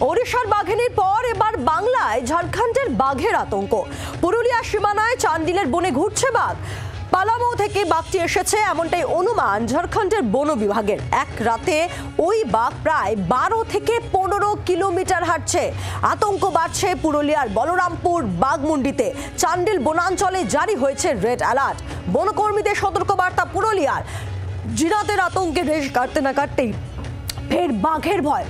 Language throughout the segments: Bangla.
ওড়িশার বাঘিনীর পর এবার বাংলায় ঝাড়খণ্ডের বাঘের আতঙ্ক। পুরুলিয়া সীমানায় চান্ডিলের বনে ঘুরছে বাঘ। পালামৌ থেকে বাঘটি এসেছে এমনটাই অনুমান ঝাড়খণ্ডের বন বিভাগের। এক রাতে ওই বাঘ প্রায় 12 থেকে 15 কিলোমিটার হাঁটছে। আতঙ্ক বাড়ছে পুরুলিয়ার বলরামপুর বাঘমুন্ডিতে। চান্ডিল বনাঞ্চলে জারি হয়েছে রেড অ্যালার্ট। বনকর্মীদের সতর্কবার্তা পুরুলিয়ার। জিরাতের আতঙ্কে রেশ কাটতে না কাটতেই ফের বাঘের ভয়।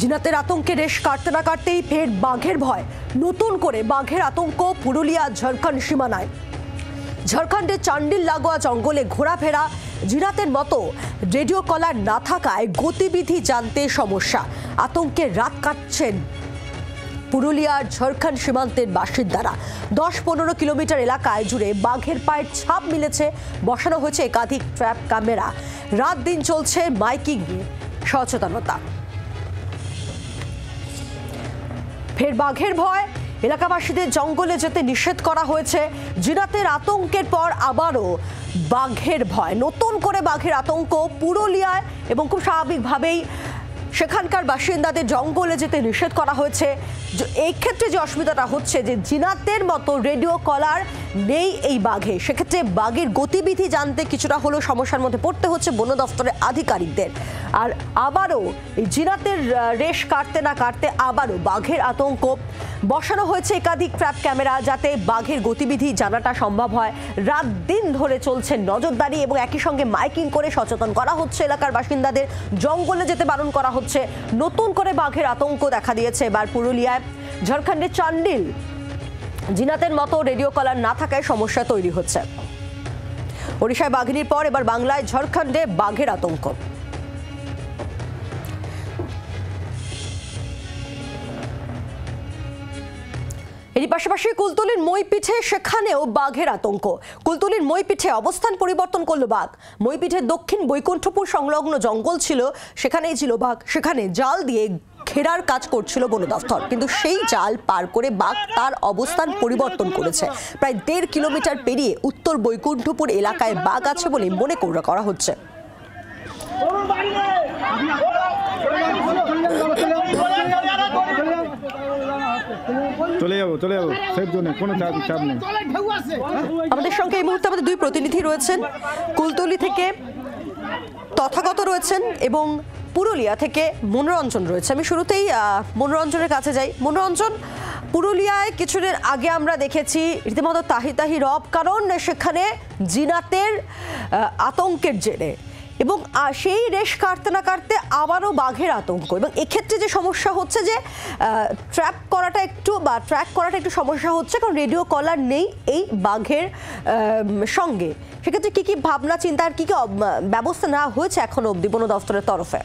জিনাতের আতঙ্কে রেশ কাটতে না কাটতেই ফের বাঘের ভয়। নতুন করে বাঘের আতঙ্ক পুরুলিয়া ঝাড়খণ্ড সীমানায়। ঝাড়খণ্ডের চান্ডিল লাগোয়া জঙ্গলে ঘোরাফেরা। জিনাতের মতো রেডিও কলার না থাকায় গতিবিধি জানতে সমস্যা। আতঙ্কে রাত কাটছেন পুরুলিয়ার ঝাড়খণ্ড সীমান্তের বাসিন্দারা। 10-15 কিলোমিটার এলাকায় জুড়ে বাঘের পায়ের ছাপ মিলেছে। বসানো হয়েছে একাধিক ট্র্যাপ ক্যামেরা। রাত দিন চলছে মাইকিং সচেতনতা। ফের বাঘের ভয়। এলাকাবাসীদের জঙ্গলে যেতে নিষেধ করা হয়েছে। জিনাতের আতঙ্কের পর আবারও বাঘের ভয়। নতুন করে বাঘের আতঙ্ক পুরুলিয়ায় এবং খুব স্বাভাবিকভাবেই সেখানকার বাসিন্দাদের জঙ্গলে যেতে নিষেধ করা হয়েছে। এই ক্ষেত্রে যে অসুবিধাটা হচ্ছে যে জিনাতের মতো রেডিও কলার নেই এই বাঘে, সেক্ষেত্রে বাঘের গতিবিধি জানতে কিছুটা হলেও সমস্যার মধ্যে পড়তে হচ্ছে বন দফতরের আধিকারিকদের। আর আবারও এই জিনাতের রেশ কাটতে না কাটতে আবারও বাঘের আতঙ্ক। বসানো হয়েছে একাধিক ট্র্যাপ ক্যামেরা যাতে বাঘের গতিবিধি জানাটা সম্ভব হয়। রাত দিন ধরে চলছে নজরদারি এবং একই সঙ্গে মাইকিং করে সচেতন করা হচ্ছে এলাকার বাসিন্দাদের। জঙ্গলে যেতে বারণ করা হচ্ছে। নতুন করে বাঘের আতঙ্ক দেখা দিয়েছে এবার পুরুলিয়ায়। ঝাড়খণ্ডের চান্ডিল জিনাতের মতো রেডিও কলার না থাকায় সমস্যা তৈরি হচ্ছে। ওড়িশায় বাঘিনীর পর এবার বাংলায় ঝাড়খণ্ডে বাঘের আতঙ্ক। এর পাশাপাশি কুলতলির মইপিঠে সেখানেও বাঘের আতঙ্ক। কুলতলির মইপিঠে অবস্থান পরিবর্তন করলো বাঘ। মইপিঠের দক্ষিণ বৈকুণ্ঠপুর সংলগ্ন জঙ্গল ছিল, সেখানেই ছিল বাঘ। সেখানে জাল দিয়ে ঘেরার কাজ করছিল বন দফতর, কিন্তু সেই জাল পার করে বাঘ তার অবস্থান পরিবর্তন করেছে। প্রায় 1.5 কিলোমিটার পেরিয়ে উত্তর বৈকুণ্ঠপুর এলাকায় বাঘ আছে বলে মনে করা হচ্ছে। আমাদের সঙ্গে এই মুহূর্তে আমাদের দুই প্রতিনিধি রয়েছেন। কুলতলি থেকে তথাগত রয়েছেন এবং পুরুলিয়া থেকে মনোরঞ্জন রয়েছে। আমি শুরুতেই মনোরঞ্জনের কাছে যাই। মনোরঞ্জন, পুরুলিয়ায় কিছুদিন আগে আমরা দেখেছি রীতিমতো তাহি রব, কারণ সেখানে জিনাতের আতঙ্কের জেরে এবং সেই রেশ কাটতে না কাটতে আবারও বাঘের আতঙ্ক। এবং এক্ষেত্রে যে সমস্যা হচ্ছে যে ট্র্যাক করাটা একটু সমস্যা হচ্ছে, কারণ রেডিও কলার নেই এই বাঘের সঙ্গে। সেক্ষেত্রে কি ভাবনা চিন্তার কি ব্যবস্থা নেওয়া হয়েছে এখনো অবধি বন দফতরের তরফে?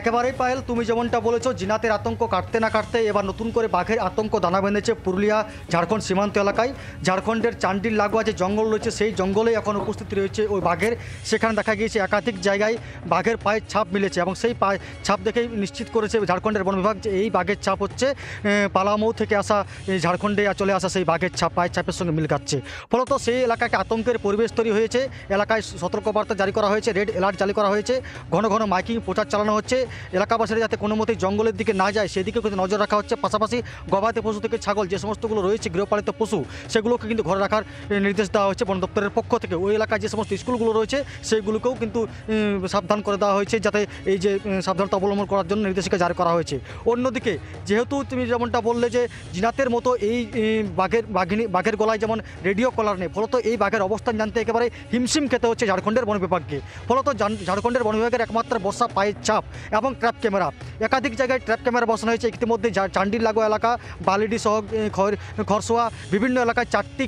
একেবারেই পায়েল, তুমি যেমনটা বলেছো, জিনাতের আতঙ্ক কাটতে না কাটতে এবার নতুন করে বাঘের আতঙ্ক দানা বেঁধেছে পুরুলিয়া ঝাড়খণ্ড সীমান্ত এলাকায়। ঝাড়খণ্ডের চান্ডিল লাগোয়া যে জঙ্গল রয়েছে সেই জঙ্গলে এখন উপস্থিত রয়েছে ওই বাঘের। সেখানে দেখা গিয়েছে একাধিক জায়গায় বাঘের পায়ের ছাপ মিলেছে এবং সেই পায়ের ছাপ দেখেই নিশ্চিত করেছে ঝাড়খণ্ডের বন বিভাগ যে এই বাঘের ছাপ হচ্ছে পালামৌ থেকে আসা, ঝাড়খণ্ডে চলে আসা সেই বাঘের ছাপ পায়ের ছাপের সঙ্গে মিল খাচ্ছে। ফলত সেই এলাকায় আতঙ্কের পরিবেশ তৈরি হয়েছে। এলাকায় সতর্কবার্তা জারি করা হয়েছে, রেড অ্যালার্ট জারি করা হয়েছে। ঘন ঘন মাইকিং প্রচার চালানো হচ্ছে এলাকাবাসীরা যাতে কোনো মতেই জঙ্গলের দিকে না যায় সেদিকে কিন্তু নজর রাখা হচ্ছে। পাশাপাশি গবাদি পশু থেকে ছাগল যে সমস্তগুলো রয়েছে গৃহপালিত পশু, সেগুলোকে কিন্তু ঘরে রাখার নির্দেশ দেওয়া হয়েছে বন দপ্তরের পক্ষ থেকে। ওই এলাকায় যে সমস্ত স্কুলগুলো রয়েছে সেইগুলোকেও কিন্তু সাবধান করে দেওয়া হয়েছে, যাতে এই যে সাবধানতা অবলম্বন করার জন্য নির্দেশিকা জারি করা হয়েছে। অন্যদিকে যেহেতু তুমি যেমনটা বললে যে জিনাতের মতো এই বাঘের গলায় যেমন রেডিও কলার নেই, ফলত এই বাঘের অবস্থান জানতে একেবারে হিমশিম খেতে হচ্ছে ঝাড়খণ্ডের বন বিভাগকে। ফলত ঝাড়খণ্ডের বন বিভাগের একমাত্র বর্ষা পায়ের ছাপ এবং ট্র্যাপ ক্যামেরা। একাধিক জায়গায় ট্র্যাপ ক্যামেরা বসানো হয়েছে। ইতিমধ্যে চান্ডিল লাগোয়া এলাকা, বালিডি সহ খরসোয়া বিভিন্ন এলাকায় 4টি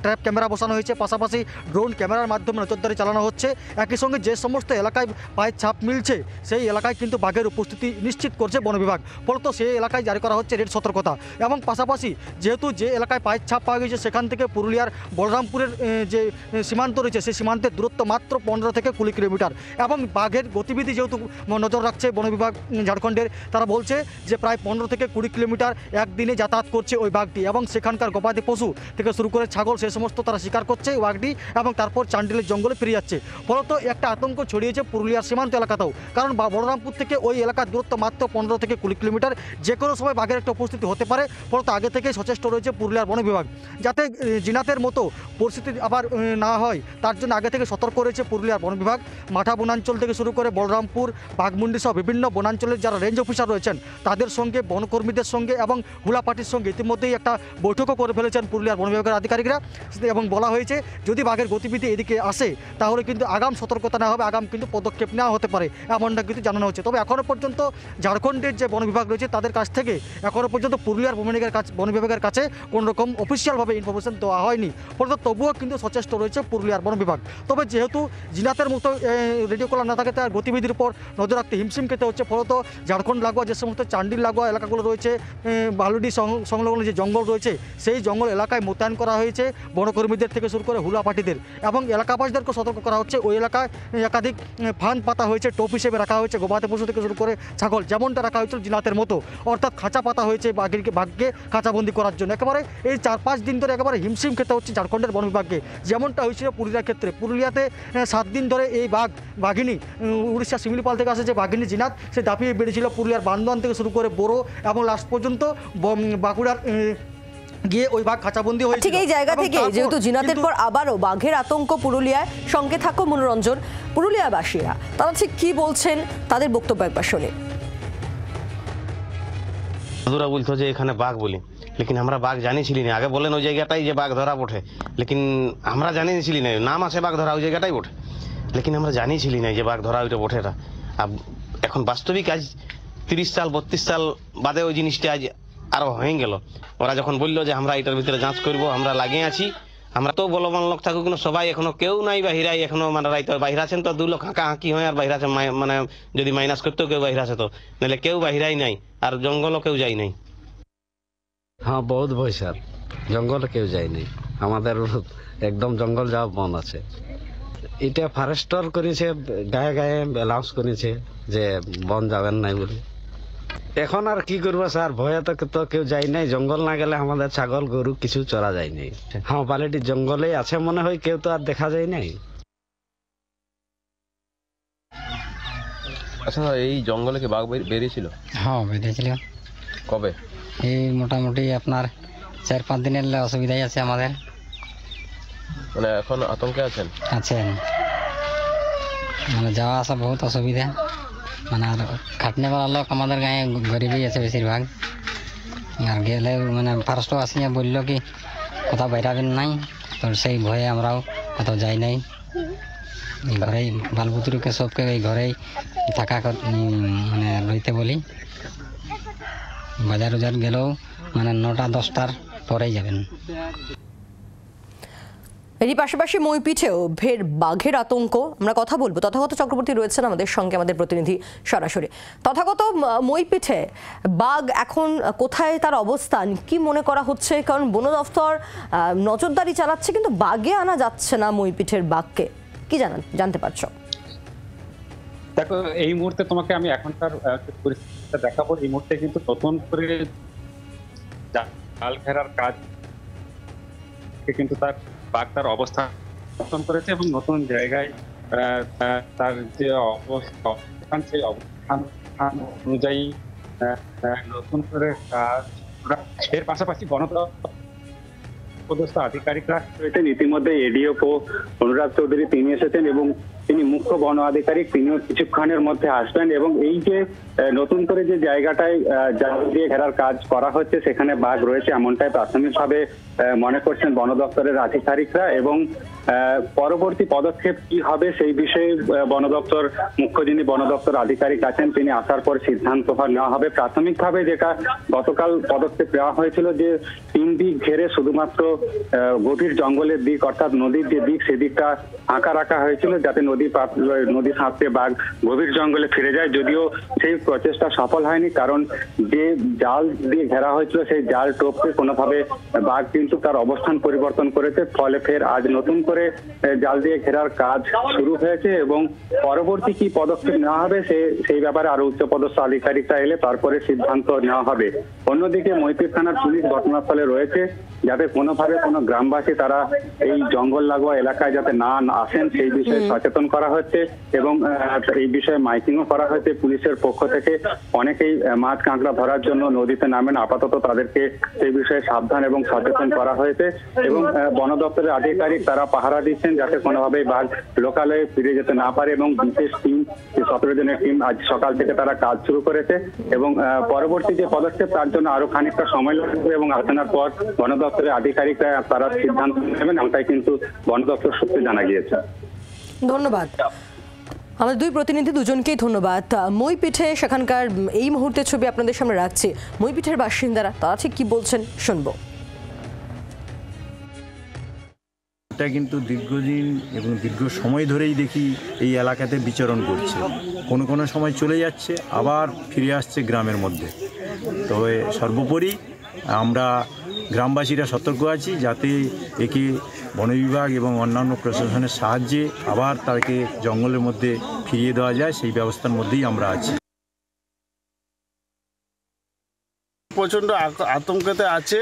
ট্র্যাপ ক্যামেরা বসানো হয়েছে। পাশাপাশি ড্রোন ক্যামেরার মাধ্যমে নজরদারি চালানো হচ্ছে। একই সঙ্গে যে সমস্ত এলাকায় পায়ের ছাপ মিলছে সেই এলাকায় কিন্তু বাঘের উপস্থিতি নিশ্চিত করছে বন বিভাগ। ফলত সেই এলাকায় জারি করা হচ্ছে রেড সতর্কতা। এবং পাশাপাশি যেহেতু যে এলাকায় পায়ের ছাপ পাওয়া গেছে সেখান থেকে পুরুলিয়ার বলরামপুরের যে সীমান্ত রয়েছে সেই সীমান্তের দূরত্ব মাত্র 15 থেকে 20 কিলোমিটার। এবং বাঘের গতিবিধি যেহেতু নজর রাখছে বন বিভাগ ঝাড়খণ্ডের, তারা বলছে যে প্রায় 15 থেকে 20 কিলোমিটার একদিনে যাতায়াত করছে ওই বাঘটি। এবং সেখানকার গবাদি পশু থেকে শুরু করে ছাগল সে সমস্ত তারা শিকার করছে ওই বাঘটি এবং তারপর চান্ডিলের জঙ্গলে ফিরে যাচ্ছে। ফলত একটা আতঙ্ক ছড়িয়েছে পুরুলিয়ার সীমান্ত এলাকাতেও। কারণ বলরামপুর থেকে ওই এলাকার দূরত্ব মাত্র 15 থেকে 20 কিলোমিটার। যে কোনো সময় বাঘের একটা উপস্থিতি হতে পারে। ফলত আগে থেকেই সচেষ্ট রয়েছে পুরুলিয়ার বন বিভাগ, যাতে জিনাতের মতো পরিস্থিতি আবার না হয় তার জন্য আগে থেকে সতর্ক রয়েছে পুরুলিয়ার বন বিভাগ। মাঠা বনাঞ্চল থেকে শুরু করে বলরামপুর, বাঘমুন্ডি সহ বিভিন্ন বনাঞ্চলের যারা রেঞ্জ অফিসার রয়েছেন তাদের সঙ্গে, বনকর্মীদের সঙ্গে এবং হুলা পার্টির সঙ্গে ইতিমধ্যেই একটা বৈঠকও করে ফেলেছেন পুরুলিয়ার বন বিভাগের আধিকারিকরা। এবং বলা হয়েছে যদি বাঘের গতিবিধি এদিকে আসে তাহলে কিন্তু আগাম সতর্কতা নেওয়া হবে, আগাম কিন্তু পদক্ষেপ নেওয়া হতে পারে এমনটা কিন্তু জানানো হচ্ছে। তবে এখনও পর্যন্ত ঝাড়খণ্ডের যে বন বিভাগ রয়েছে তাদের কাছ থেকে এখনও পর্যন্ত পুরুলিয়ার বন বিভাগের কাছে কোনো রকম অফিসিয়ালভাবে ইনফরমেশন দেওয়া হয়নি। ফলত তবুও কিন্তু সচেষ্ট রয়েছে পুরুলিয়ার বন বিভাগ। তবে যেহেতু জিনাতের মতো রেডিও কলার না থাকে তার গতিবিধির উপর নজর রাখতে হিমশিম খেতে হচ্ছে। ফলত ঝাড়খণ্ড লাগোয়া যে সমস্ত চান্ডিল লাগোয়া এলাকাগুলো রয়েছে, বালুডি সংলগ্ন যে জঙ্গল রয়েছে সেই জঙ্গল এলাকায় মোতায়েন করা হয়েছে বনকর্মীদের থেকে শুরু করে হুলা পার্টিদের। এবং এলাকাবাসীদেরকে সতর্ক করা হচ্ছে। ওই এলাকায় একাধিক ফাঁদ পাতা হয়েছে, টোপ হিসেবে রাখা হয়েছে গবাদি পশু থেকে শুরু করে ছাগল, যেমনটা রাখা হয়েছিল জিনাতের মতো, অর্থাৎ খাঁচা পাতা হয়েছে বাঘকে খাঁচাবন্দি করার জন্য। একেবারে এই 4-5 দিন ধরে একেবারে হিমশিম খেতে হচ্ছে ঝাড়খণ্ডের বন বিভাগকে, যেমনটা হয়েছিল পুরুলিয়ার ক্ষেত্রে। পুরুলিয়াতে 7 দিন ধরে এই বাঘিনী উড়িষ্যা শিমিলিপাল থেকে আসে যে বাঘিনী জিনাত, সে দাপিয়ে বেড়েছিল পুরুলিয়ার বান্দোয়ান থেকে শুরু করে বোরো এবং লাস্ট পর্যন্ত বাঁকুড়ার গিয়ে ওই বাঘ খাঁচাবন্দি হয়েছে। ঠিক এই জায়গা থেকে যেহেতু জিনাতের পর আবারও বাঘের আতঙ্ক পুরুলিয়ায়, সঙ্গে থাকো মনোরঞ্জন। পুরুলিয়াবাসীরা তারা ঠিক কি বলছেন তাদের বক্তব্য একবার শুনে। বন্ধুরা বলতো যে এখানে বাঘ বলি, লেকিন আমরা বাঘ জানিছিলি না। আগে বলেন ওই জায়গাটাই যে বাঘ ধরা বটে, লেকিন আমরা জানিছিলি না। নাম আছে বাঘ ধরা, ওই জায়গাটাই বটে, লেকিন আমরা জানিছিলি না যে বাঘ ধরা ওইটা বটে। এটা এখন বাস্তবিক আজ 30 সাল 32 সাল বাদে ওই জিনিসটা আজ আরো হয়ে গেল। ওরা যখন বললো যে আমরা এটার ভিতরে যাঁচ করবো, আমরা লাগিয়ে আছি। আমরা তো বলবান লোক থাকুক না, সবাই এখনো কেউ নাই বাহিরাই এখনো, মানে রাইতে বাহির আছেন তো 2 লোক হাঁকা হাঁকি হয় আর বাহির আছে, মানে যদি মাইনাস করতেও কেউ বাহির আছে তো, নাহলে কেউ বাহিরাই নাই আর জঙ্গলও কেউ যাই নাই। হ্যাঁ বহুত ভয় স্যার, জঙ্গলে কেউ যায়নি, আমাদের একদম জঙ্গল যাওয়া বন্ধ আছে। এটা ফরেস্টার করেছে, গায়ে গায়ে অ্যালাউন্স করেছে যে বন যাবেন নাই বলে। এখন আর কি করবো স্যার, ভয়ে তো কেউ যায় নাই। জঙ্গল না গেলে আমাদের ছাগল গরু কিছু চড়া যায় নাই। হ্যাঁ বালিটি জঙ্গলে আছে মনে হয়, কেউ তো আর দেখা যায় নাই। আচ্ছা, এই জঙ্গলে কি বাঘ বেরিয়েছিল? হ্যাঁ বেরিয়েছিল। কবে? এই মোটামুটি আপনার 4-5 দিনের অসুবিধাই আছে আমাদের। মানে এখন আতঙ্কে আছেন? আছেন, মানে যাওয়া আসা বহুত অসুবিধা। মানে আর খাটনেওয়ালা লোক আমাদের গায়ে গরিবই আছে বেশিরভাগ। আর গেলে মানে ফার্স্টও আসিয়া বললো কি কোথাও বেরাবেন নাই, তো সেই ভয়ে আমরাও কোথাও যাই নাই। এই ঘরেই বালবুতুরুকে সবকে এই ঘরেই থাকা মানে রইতে বলি। বাজার উজার গেলেও মানে 9টা-10টার পরেই যাবেন। এরই পাশাপাশি মইপিঠেও ফের বাঘের আতঙ্ক। আমরা কথা বলবো, তথাগত চক্রবর্তী রয়েছেন আমাদের সঙ্গে, আমাদের প্রতিনিধি সরাসরি। তথাগত, মইপিঠে বাঘ এখন কোথায়, তার অবস্থান কি মনে করা হচ্ছে? কারণ বন দফতর নজরদারি চালাচ্ছে কিন্তু বাঘে আনা যাচ্ছে না মইপিঠের বাঘকে, কি জানতে পারছো? দেখো, এই মুহূর্তে তোমাকে আমি এখনকার পরিস্থিতিটা দেখাবো। এই মুহূর্তে কিন্তু নতুন করে জাল ঘেরার কাজ কিন্তু বাঘ তার অবস্থান করেছে এবং নতুন জায়গায় তার যে অবস্থান সেই অবস্থান অনুযায়ী নতুন করে কাজ। এর পাশাপাশি পদস্থ আধিকারিকরা রয়েছেন। ইতিমধ্যে এডিএফও অনুরাগ চৌধুরী তিনি এসেছেন এবং তিনি মুখ্য বন আধিকারিক, তিনিও কিছুক্ষণের মধ্যে আসবেন। এবং এই যে নতুন করে যে জায়গাটায় জাল দিয়ে ঘেরার কাজ করা হচ্ছে সেখানে বাঘ রয়েছে এমনটাই প্রাথমিকভাবে মনে করছেন বন দপ্তরের আধিকারিকরা। এবং পরবর্তী পদক্ষেপ কি হবে সেই বিষয়ে বন দপ্তর মুখ্য যিনি বন দপ্তর আধিকারিক আছেন তিনি আসার পর সিদ্ধান্ত নেওয়া হবে। প্রাথমিকভাবে যেটা গতকাল পদক্ষেপ নেওয়া হয়েছিল যে 3 দিক ঘেরে শুধুমাত্র গভীর জঙ্গলের দিক অর্থাৎ নদীর যে দিক সেদিকটা আঁকা রাখা হয়েছিল যাতে নদী সাঁতরে বাঘ গভীর জঙ্গলে ফিরে যায়। যদিও সেই প্রচেষ্টা সফল হয়নি, কারণ যে জাল দিয়ে ঘেরা হয়েছিল সেই জাল টপকে কোনোভাবে বাঘ কিন্তু তার অবস্থান পরিবর্তন করেছে। ফলে ফের আজ নতুন করে জাল দিয়ে ঘেরার কাজ শুরু হয়েছে এবং পরবর্তী কি পদক্ষেপ নেওয়া হবে সেই ব্যাপারে আরো উচ্চপদস্থ আধিকারিকরা এলে তারপরে সিদ্ধান্ত নেওয়া হবে। অন্যদিকে মৈত্রী থানার পুলিশ ঘটনাস্থলে রয়েছে যাতে কোনোভাবে কোনো গ্রামবাসী তারা এই জঙ্গল লাগোয়া এলাকায় যাতে না আসেন সেই বিষয়ে সচেতন করা হচ্ছে এবং এই বিষয়ে মাইকিংও করা হয়েছে পুলিশের পক্ষ থেকে। অনেকেই মাছ কাঁকড়া ধরার জন্য নদীতে নামেন, আপাতত তাদেরকে সেই বিষয়ে সাবধান এবং সচেতন করা হয়েছে এবং বন দপ্তরের আধিকারিক তারা পাহারা দিচ্ছেন যাতে কোনোভাবেই বাঘ লোকালয়ে ফিরে যেতে না পারে এবং বিশেষ টিম 17 জনের টিম আজ সকাল থেকে তারা কাজ শুরু করেছে এবং পরবর্তী যে পদক্ষেপ তার জন্য আরো খানিকটা সময় লাগবে এবং আলোচনার পর বন দপ্তরের আধিকারিকরা তারা সিদ্ধান্ত নেবেন এমনটাই কিন্তু বন দপ্তর সূত্রে জানা গিয়েছে। ধন্যবাদ আমাদের দুই প্রতিনিধি, দুজনকেই ধন্যবাদ। মইপিঠে সেখানকার এই মুহূর্তের ছবি আপনাদের সামনে রাখছি। মইপিঠের বাসিন্দারা তারা ঠিক কি বলছেন শুনবো। এটা কিন্তু দীর্ঘদিন এবং দীর্ঘ সময় ধরেই দেখি এই এলাকাতে বিচরণ করছে, কোনো কোনো সময় চলে যাচ্ছে আবার ফিরে আসছে গ্রামের মধ্যে। তবে সর্বোপরি আমরা গ্রামবাসীরা সতর্ক আছি যাতে একে বন বিভাগ এবং অন্যান্য প্রশাসনের সাহায্যে আবার তাকে জঙ্গলের মধ্যে ফিরিয়ে দেওয়া যায় সেই ব্যবস্থার মধ্যেই আমরা আছি। প্রচণ্ড আতঙ্কতে আছে,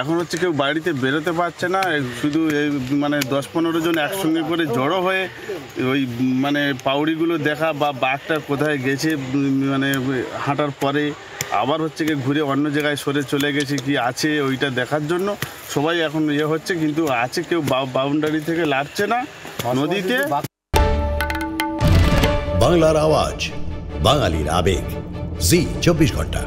এখন হচ্ছে কেউ বাড়িতে বেরোতে পারছে না, শুধু এই মানে 10-15 জন একসঙ্গে করে জড়ো হয়ে ওই মানে পাউড়িগুলো দেখা বা বাঘটা কোথায় গেছে মানে হাঁটার পরে আবার হচ্ছে কি ঘুরে অন্য জায়গায় সরে চলে গেছে কি আছে ওইটা দেখার জন্য সবাই এখন হচ্ছে, কিন্তু আছে কেউ বাউন্ডারি থেকে লাফছে না নদীতে। বাংলার আওয়াজ, বাঙালির আবেগ, জি 24 ঘন্টা।